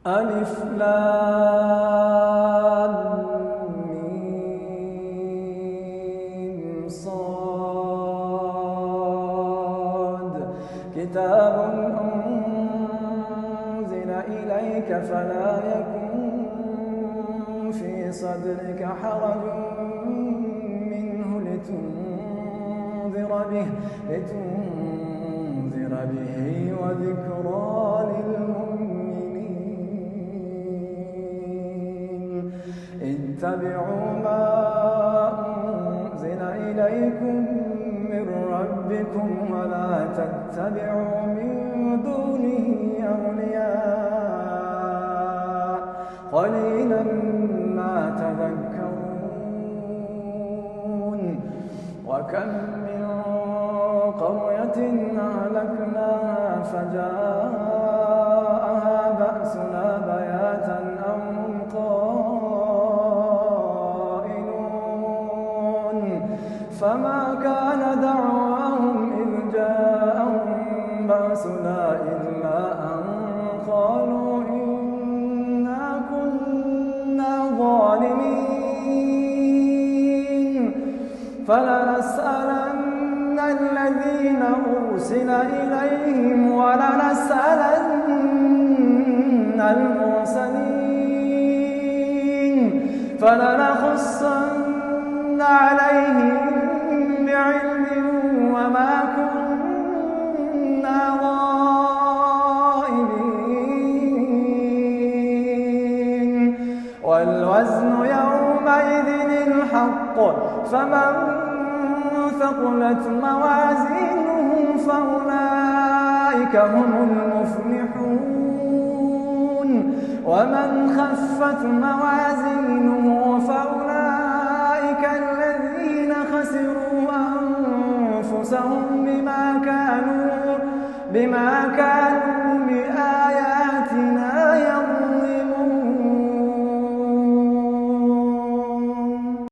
ألف لام ميم صاد كتاب أنزل إليك فلا يكن في صدرك حرج منه لتنذر به وذكرى للمؤمنين اتبعوا ما أنزل إليكم من ربكم ولا تتبعوا من دونه أولياء قليلا ما تذكرون وكم من قرية أهلكناها فجاءها بأسنا بياتا أو هم قائلون فما كان دعواهم إذ جاءهم بأسنا إلا أن قالوا إنا كنا ظالمين فلنسألن الذين أرسل إليهم ولنسألن المرسلين فلنخصن عليهم بعلم وما كنا غائبين والوزن يومئذ الحق فمن ثقلت موازينه فأولئك هم المفلحون ومن خفت موازينه فأولئك الذين خسروا أنفسهم بما كانوا